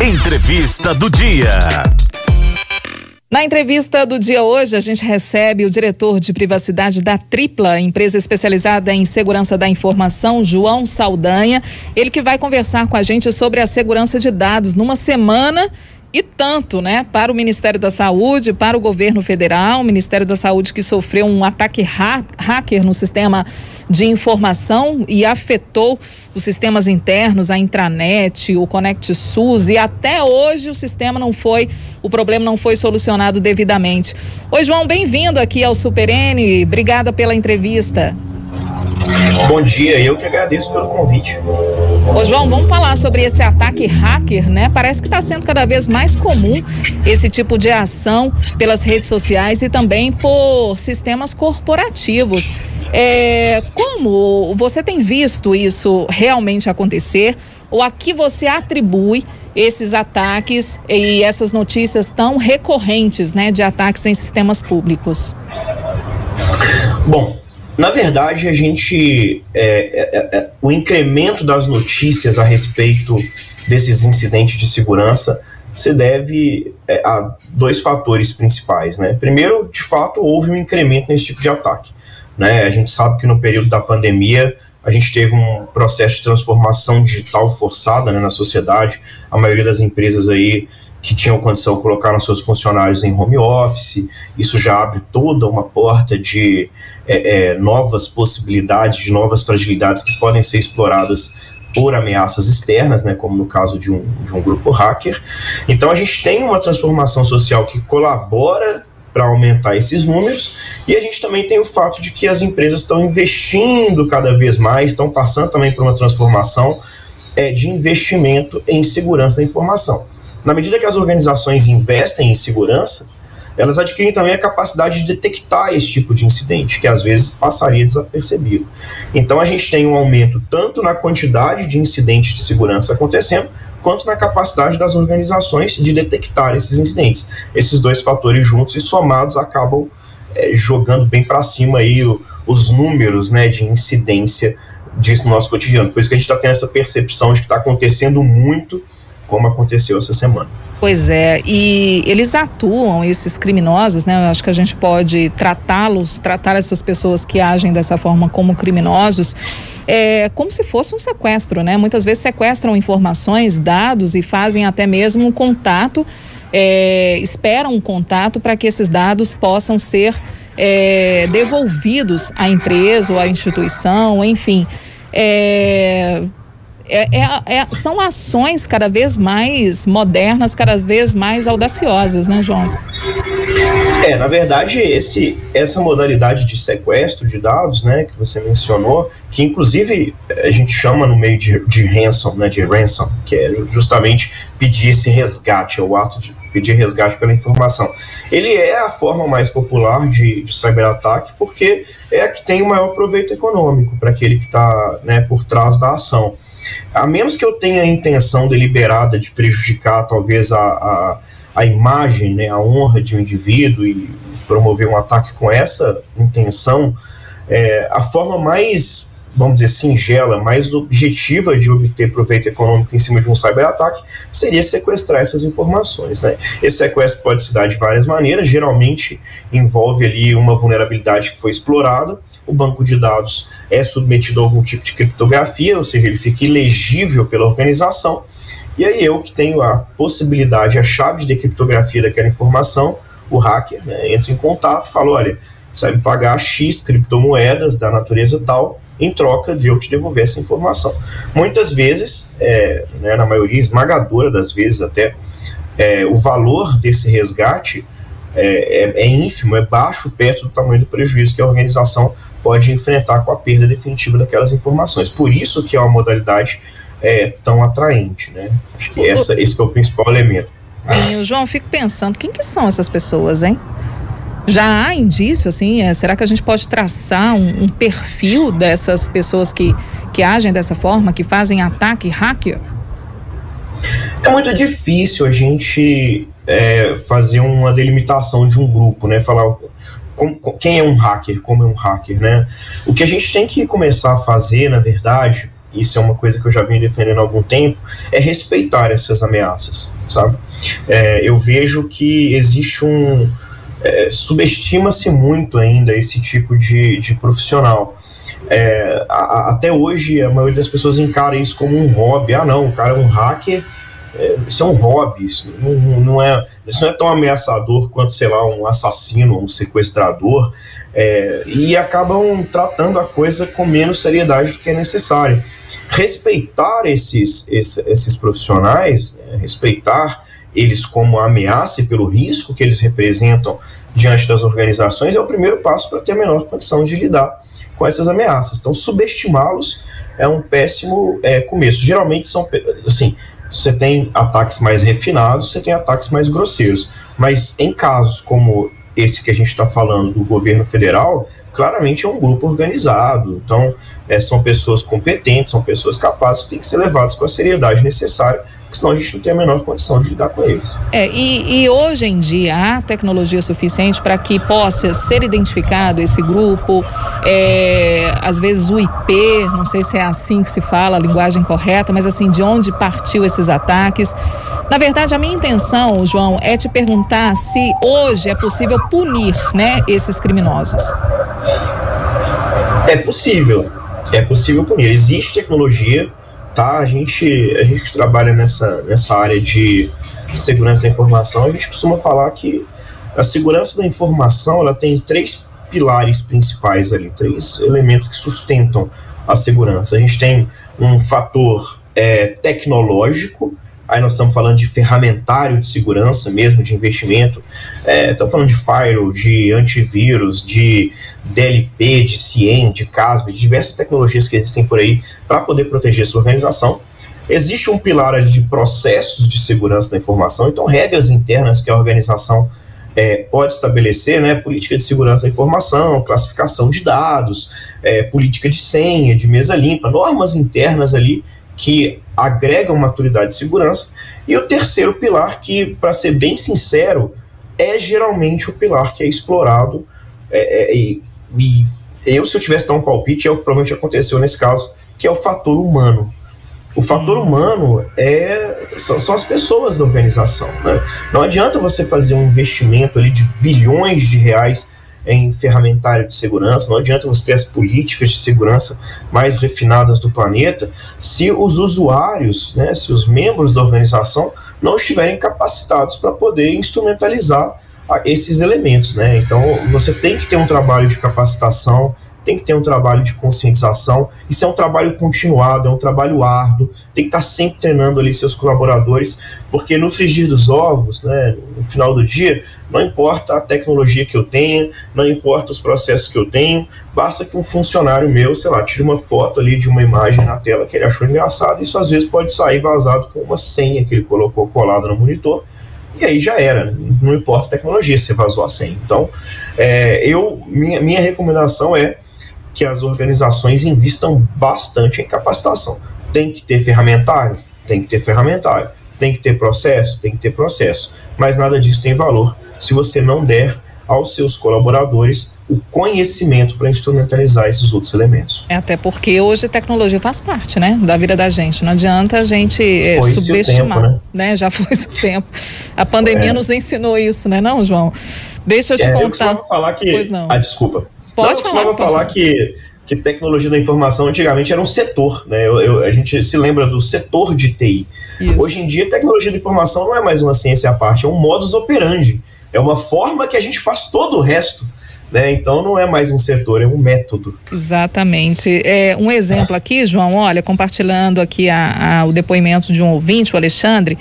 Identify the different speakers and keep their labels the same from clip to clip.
Speaker 1: Entrevista do dia.
Speaker 2: Na entrevista do dia hoje, a gente recebe o diretor de privacidade da Tripla, empresa especializada em segurança da informação, João Saldanha. Ele que vai conversar com a gente sobre a segurança de dados numa semana e tanto, né? Para o Ministério da Saúde, para o governo federal, o Ministério da Saúde que sofreu um ataque hacker no sistema de informação e afetou os sistemas internos, a intranet, o Conect SUS, e até hoje o problema não foi solucionado devidamente. Oi, João, bem-vindo aqui ao Super N, obrigada pela entrevista.
Speaker 3: Bom dia, eu que agradeço pelo convite.
Speaker 2: Ô João, vamos falar sobre esse ataque hacker, né? Parece que está sendo cada vez mais comum esse tipo de ação pelas redes sociais e também por sistemas corporativos. Como você tem visto isso realmente acontecer? Ou a que você atribui esses ataques e essas notícias tão recorrentes, né, de ataques em sistemas públicos?
Speaker 3: Bom, na verdade, a gente o incremento das notícias a respeito desses incidentes de segurança se deve a dois fatores principais, né? Primeiro, de fato, houve um incremento nesse tipo de ataque, né? A gente sabe que no período da pandemia a gente teve um processo de transformação digital forçada, né, na sociedade. A maioria das empresas aí que tinham condição colocaram seus funcionários em home office. Isso já abre toda uma porta de novas possibilidades, de novas fragilidades que podem ser exploradas por ameaças externas, né, como no caso de um grupo hacker. Então a gente tem uma transformação social que colabora para aumentar esses números, e a gente também tem o fato de que as empresas estão investindo cada vez mais, estão passando também por uma transformação de investimento em segurança da informação. Na medida que as organizações investem em segurança, elas adquirem também a capacidade de detectar esse tipo de incidente, que às vezes passaria desapercebido. Então a gente tem um aumento tanto na quantidade de incidentes de segurança acontecendo, quanto na capacidade das organizações de detectar esses incidentes. Esses dois fatores juntos e somados acabam jogando bem para cima aí os números, né, de incidência disso no nosso cotidiano. Por isso que a gente está tendo essa percepção de que está acontecendo muito, como aconteceu essa semana.
Speaker 2: Pois é, e eles atuam, esses criminosos, né? Eu acho que a gente pode tratar essas pessoas que agem dessa forma como criminosos, como se fosse um sequestro, né? Muitas vezes sequestram informações, dados e fazem até mesmo um contato, esperam um contato para que esses dados possam ser devolvidos à empresa ou à instituição, enfim. São ações cada vez mais modernas, cada vez mais audaciosas, né, João?
Speaker 3: Na verdade, essa modalidade de sequestro de dados, né, que você mencionou, que inclusive a gente chama no meio de ransom, né, de ransom, que é justamente pedir esse resgate, o ato de pedir resgate pela informação. Ele é a forma mais popular de cyberataque, porque é a que tem o maior proveito econômico para aquele que está, né, por trás da ação. A menos que eu tenha a intenção deliberada de prejudicar talvez a imagem, né, a honra de um indivíduo e promover um ataque com essa intenção, a forma mais, vamos dizer, singela, mais objetiva de obter proveito econômico em cima de um cyberataque seria sequestrar essas informações, né? Esse sequestro pode se dar de várias maneiras, geralmente envolve ali uma vulnerabilidade que foi explorada, o banco de dados é submetido a algum tipo de criptografia, ou seja, ele fica ilegível pela organização, e aí eu que tenho a possibilidade, a chave de criptografia daquela informação, o hacker, né, entra em contato e fala, olha, você vai me pagar X criptomoedas da natureza tal, em troca de eu te devolver essa informação. Muitas vezes, né, na maioria esmagadora das vezes até, o valor desse resgate é ínfimo, é baixo, perto do tamanho do prejuízo que a organização pode enfrentar com a perda definitiva daquelas informações. Por isso que é uma modalidade tão atraente, né? Acho que esse é o principal elemento.
Speaker 2: Sim, João, fico pensando, quem que são essas pessoas, hein? Já há indício, assim, será que a gente pode traçar um perfil dessas pessoas que agem dessa forma, que fazem ataque hacker?
Speaker 3: É muito difícil a gente fazer uma delimitação de um grupo, né? Falar quem é um hacker, como é um hacker, né? O que a gente tem que começar a fazer, na verdade, isso é uma coisa que eu já venho defendendo há algum tempo, é respeitar essas ameaças, sabe? Eu vejo que existe subestima-se muito ainda esse tipo de profissional. Até hoje, a maioria das pessoas encara isso como um hobby. Ah, não, o cara é um hacker, isso é um hobby, isso não é tão ameaçador quanto, sei lá, um assassino, um sequestrador, e acabam tratando a coisa com menos seriedade do que é necessário. Respeitar esses profissionais, respeitar eles como ameaça e pelo risco que eles representam diante das organizações é o primeiro passo para ter a menor condição de lidar com essas ameaças. Então, subestimá-los é um péssimo começo. Geralmente são, assim, você tem ataques mais refinados, você tem ataques mais grosseiros, mas em casos como esse que a gente está falando do governo federal, claramente é um grupo organizado. Então, são pessoas competentes, são pessoas capazes que têm que ser levadas com a seriedade necessária, porque senão a gente não tem a menor condição de lidar com eles.
Speaker 2: E hoje em dia há tecnologia suficiente para que possa ser identificado esse grupo, às vezes o IP, não sei se é assim que se fala, a linguagem correta, mas assim, de onde partiu esses ataques. Na verdade, a minha intenção, João, é te perguntar se hoje é possível punir, né, esses criminosos.
Speaker 3: É possível punir. Existe tecnologia, tá? A gente que trabalha nessa área de segurança da informação, a gente costuma falar que a segurança da informação, ela tem 3 pilares principais ali, 3 elementos que sustentam a segurança. A gente tem um fator tecnológico. Aí nós estamos falando de ferramentário de segurança mesmo, de investimento. Estamos falando de firewall, de antivírus, de DLP, de CIEM, de CASB, de diversas tecnologias que existem por aí para poder proteger sua organização. Existe um pilar ali de processos de segurança da informação, então regras internas que a organização pode estabelecer, né? Política de segurança da informação, classificação de dados, política de senha, de mesa limpa, normas internas ali que agregam maturidade de segurança. E o terceiro pilar, que, para ser bem sincero, é geralmente o pilar que é explorado, e se eu tivesse que dar um palpite, é o que provavelmente aconteceu nesse caso, que é o fator humano. O fator humano são as pessoas da organização, né? Não adianta você fazer um investimento ali de bilhões de reais em ferramentário de segurança, não adianta você ter as políticas de segurança mais refinadas do planeta se os usuários, né, se os membros da organização não estiverem capacitados para poder instrumentalizar esses elementos, né? Então você tem que ter um trabalho de capacitação, tem que ter um trabalho de conscientização. Isso é um trabalho continuado, é um trabalho árduo, tem que estar sempre treinando ali seus colaboradores, porque no frigir dos ovos, né, no final do dia, não importa a tecnologia que eu tenha, não importa os processos que eu tenho, basta que um funcionário meu, sei lá, tire uma foto ali de uma imagem na tela que ele achou engraçado, isso às vezes pode sair vazado com uma senha que ele colocou colada no monitor, e aí já era, não importa a tecnologia, você vazou a senha. Então, minha recomendação é que as organizações investam bastante em capacitação. Tem que ter ferramentário? Tem que ter ferramentário. Tem que ter processo? Tem que ter processo. Mas nada disso tem valor se você não der aos seus colaboradores o conhecimento para instrumentalizar esses outros elementos.
Speaker 2: Até porque hoje a tecnologia faz parte, né, da vida da gente. Não adianta a gente subestimar,
Speaker 3: tempo,
Speaker 2: né? Já foi o tempo. A pandemia nos ensinou isso, né, não, João? Deixa eu te contar.
Speaker 3: Eu costumava falar que...
Speaker 2: Pois não.
Speaker 3: Desculpa.
Speaker 2: Pode
Speaker 3: eu costumava falar que tecnologia da informação antigamente era um setor, né? A gente se lembra do setor de TI.
Speaker 2: Isso.
Speaker 3: Hoje em dia, tecnologia da informação não é mais uma ciência à parte, é um modus operandi. É uma forma que a gente faz todo o resto, né? Então não é mais um setor, é um método.
Speaker 2: Exatamente. Um exemplo aqui, João, olha, compartilhando aqui o depoimento de um ouvinte, o Alexandre.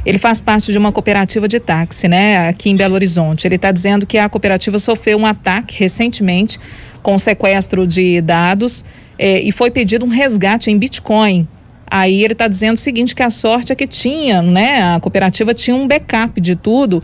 Speaker 2: Ele faz parte de uma cooperativa de táxi, né, aqui em Belo Horizonte. Ele está dizendo que a cooperativa sofreu um ataque recentemente com sequestro de dados e foi pedido um resgate em Bitcoin. Aí ele está dizendo o seguinte, que a sorte é que tinha, né, a cooperativa tinha um backup de tudo,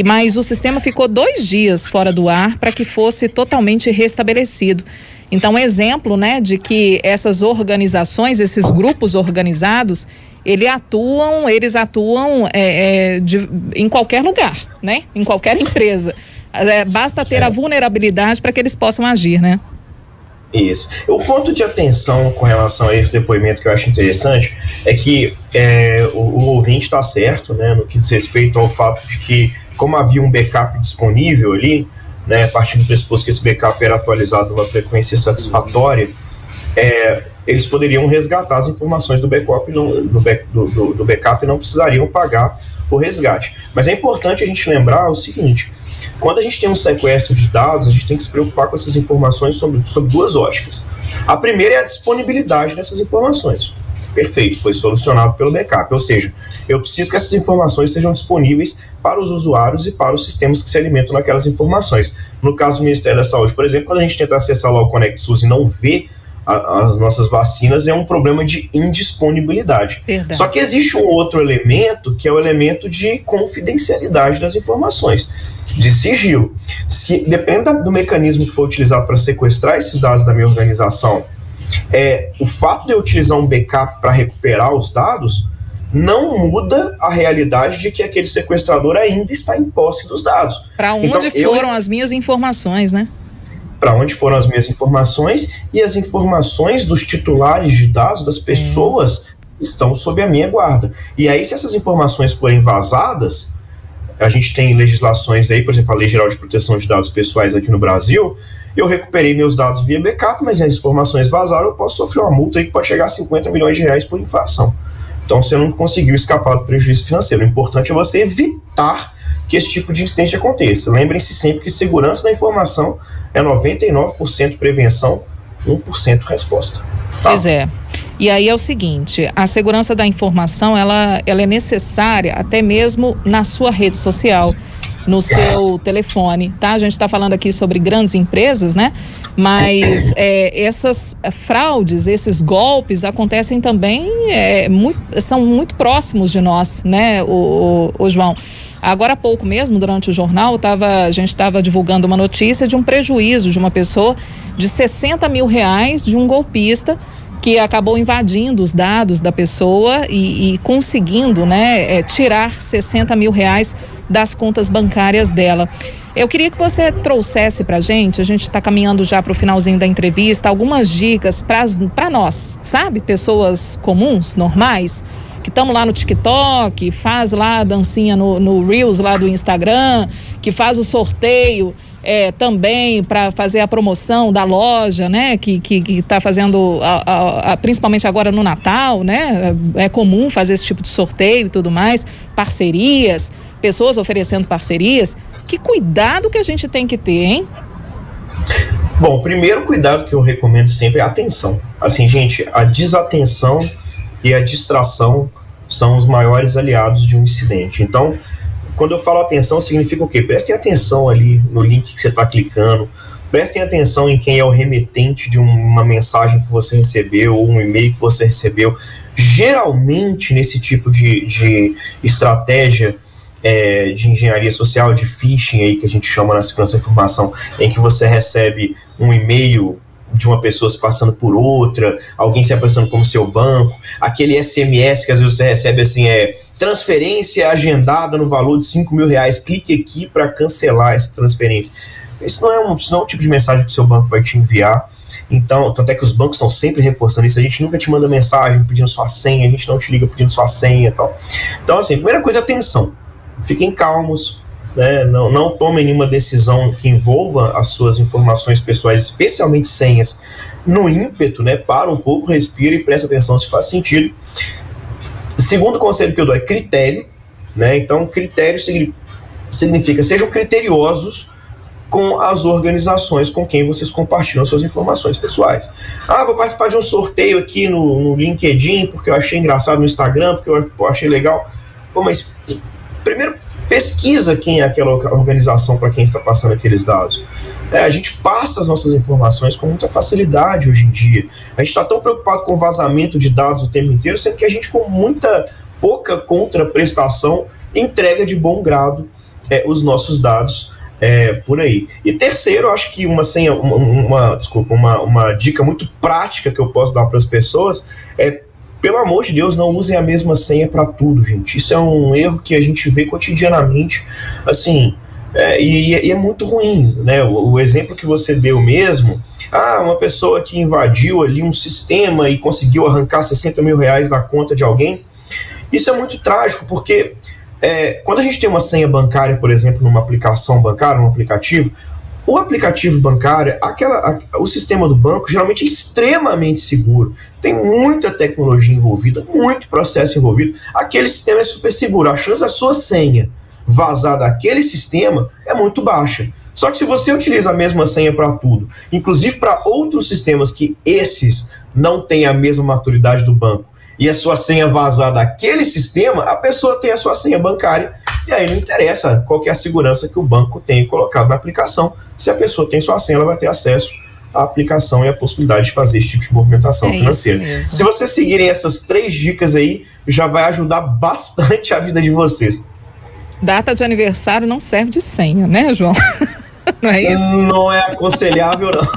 Speaker 2: mas o sistema ficou 2 dias fora do ar para que fosse totalmente restabelecido. Então, exemplo, né, de que essas organizações, esses grupos organizados, eles atuam em qualquer lugar, né? Em qualquer empresa. Basta ter a vulnerabilidade para que eles possam agir, né?
Speaker 3: Isso. O ponto de atenção com relação a esse depoimento que eu acho interessante é que o ouvinte está certo, né, no que diz respeito ao fato de que, como havia um backup disponível ali, né, a partir do pressuposto que esse backup era atualizado numa frequência satisfatória, eles poderiam resgatar as informações do backup, do backup e não precisariam pagar o resgate. Mas é importante a gente lembrar o seguinte: quando a gente tem um sequestro de dados, a gente tem que se preocupar com essas informações sobre duas óticas. A primeira é a disponibilidade dessas informações. Perfeito, foi solucionado pelo backup, ou seja, eu preciso que essas informações sejam disponíveis para os usuários e para os sistemas que se alimentam naquelas informações. No caso do Ministério da Saúde, por exemplo, quando a gente tenta acessar lá o Conect SUS e não vê as nossas vacinas, é um problema de indisponibilidade.
Speaker 2: Verdade.
Speaker 3: Só que existe um outro elemento, que é o elemento de confidencialidade das informações, de sigilo. Dependendo do mecanismo que for utilizado para sequestrar esses dados da minha organização, o fato de eu utilizar um backup para recuperar os dados não muda a realidade de que aquele sequestrador ainda está em posse dos dados.
Speaker 2: Para onde foram as minhas informações, né?
Speaker 3: Para onde foram as minhas informações, e as informações dos titulares de dados, das pessoas, estão sob a minha guarda. E aí, se essas informações forem vazadas, a gente tem legislações aí, por exemplo, a Lei Geral de Proteção de Dados Pessoais aqui no Brasil, eu recuperei meus dados via backup, mas as informações vazaram, eu posso sofrer uma multa aí que pode chegar a 50 milhões de reais por infração. Então, você não conseguiu escapar do prejuízo financeiro. O importante é você evitar que esse tipo de incidente aconteça. Lembrem-se sempre que segurança da informação é 99% prevenção, 1% resposta. Tá?
Speaker 2: Pois é. E aí é o seguinte, a segurança da informação, ela é necessária até mesmo na sua rede social, no seu telefone, tá? A gente está falando aqui sobre grandes empresas, né? Mas essas fraudes, esses golpes acontecem também, são muito próximos de nós, né, o João? Agora há pouco mesmo, durante o jornal, a gente estava divulgando uma notícia de um prejuízo de uma pessoa de 60 mil reais de um golpista que acabou invadindo os dados da pessoa e conseguindo, né, tirar 60 mil reais das contas bancárias dela. Eu queria que você trouxesse para a gente está caminhando já para o finalzinho da entrevista, algumas dicas para nós, sabe? Pessoas comuns, normais, que estamos lá no TikTok, faz lá a dancinha no Reels lá do Instagram, que faz o sorteio também para fazer a promoção da loja, né? Que está fazendo, principalmente agora no Natal, né? É comum fazer esse tipo de sorteio e tudo mais, parcerias, pessoas oferecendo parcerias. Que cuidado que a gente tem que ter, hein?
Speaker 3: Bom, o primeiro cuidado que eu recomendo sempre é a atenção. Assim, gente, a desatenção e a distração são os maiores aliados de um incidente. Então, quando eu falo atenção, significa o quê? Prestem atenção ali no link que você está clicando, prestem atenção em quem é o remetente de uma mensagem que você recebeu ou um e-mail que você recebeu. Geralmente, nesse tipo de estratégia de engenharia social, de phishing aí que a gente chama na segurança da informação, em que você recebe um e-mail de uma pessoa se passando por outra, alguém se apresentando como seu banco, aquele SMS que às vezes você recebe assim, transferência agendada no valor de 5 mil reais, clique aqui para cancelar essa transferência. Isso não é um tipo de mensagem que o seu banco vai te enviar. Então, tanto é que os bancos estão sempre reforçando isso, a gente nunca te manda mensagem pedindo sua senha, a gente não te liga pedindo sua senha e tal. Então, assim, a primeira coisa é atenção, fiquem calmos, né? Não tomem nenhuma decisão que envolva as suas informações pessoais, especialmente senhas, no ímpeto, né? Para um pouco, respira e presta atenção se faz sentido. Segundo conselho que eu dou é critério, né? Então, critério significa sejam criteriosos com as organizações com quem vocês compartilham suas informações pessoais. Vou participar de um sorteio aqui no LinkedIn porque eu achei engraçado, no Instagram porque eu achei legal. Pô, mas primeiro pesquisa quem é aquela organização para quem está passando aqueles dados. A gente passa as nossas informações com muita facilidade hoje em dia. A gente está tão preocupado com o vazamento de dados o tempo inteiro, sendo que a gente, com pouca contraprestação, entrega de bom grado os nossos dados por aí. E terceiro, eu acho que uma dica muito prática que eu posso dar para as pessoas pelo amor de Deus, não usem a mesma senha para tudo, gente. Isso é um erro que a gente vê cotidianamente. Assim, E é muito ruim, né? O exemplo que você deu mesmo, uma pessoa que invadiu ali um sistema e conseguiu arrancar 60 mil reais da conta de alguém, isso é muito trágico, porque quando a gente tem uma senha bancária, por exemplo, numa aplicação bancária, num aplicativo, o aplicativo bancário, o sistema do banco geralmente é extremamente seguro, tem muita tecnologia envolvida, muito processo envolvido, aquele sistema é super seguro, a chance da sua senha vazar daquele sistema é muito baixa. Só que se você utiliza a mesma senha para tudo, inclusive para outros sistemas que esses não têm a mesma maturidade do banco, e a sua senha vazar daquele sistema, a pessoa tem a sua senha bancária, e aí não interessa qual que é a segurança que o banco tem colocado na aplicação. Se a pessoa tem sua senha, ela vai ter acesso à aplicação e a possibilidade de fazer esse tipo de movimentação financeira. Se vocês seguirem essas 3 dicas aí, já vai ajudar bastante a vida de vocês.
Speaker 2: Data de aniversário não serve de senha, né, João? Não é isso?
Speaker 3: Não é aconselhável, não.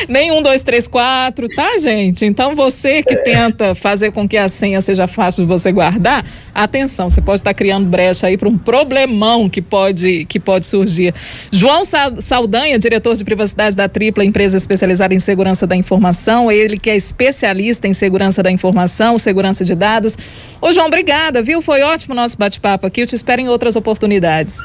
Speaker 2: Nem 1, 2, 3, 4, tá, gente? Então você que tenta fazer com que a senha seja fácil de você guardar, atenção, você pode estar criando brecha aí para um problemão que pode surgir. João Saldanha, diretor de privacidade da Tripla, empresa especializada em segurança da informação, ele que é especialista em segurança da informação, segurança de dados. Ô João, obrigada, viu? Foi ótimo o nosso bate-papo aqui, eu te espero em outras oportunidades.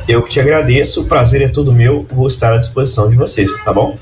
Speaker 3: Eu que te agradeço, o prazer é todo meu, vou estar à disposição de vocês, tá bom?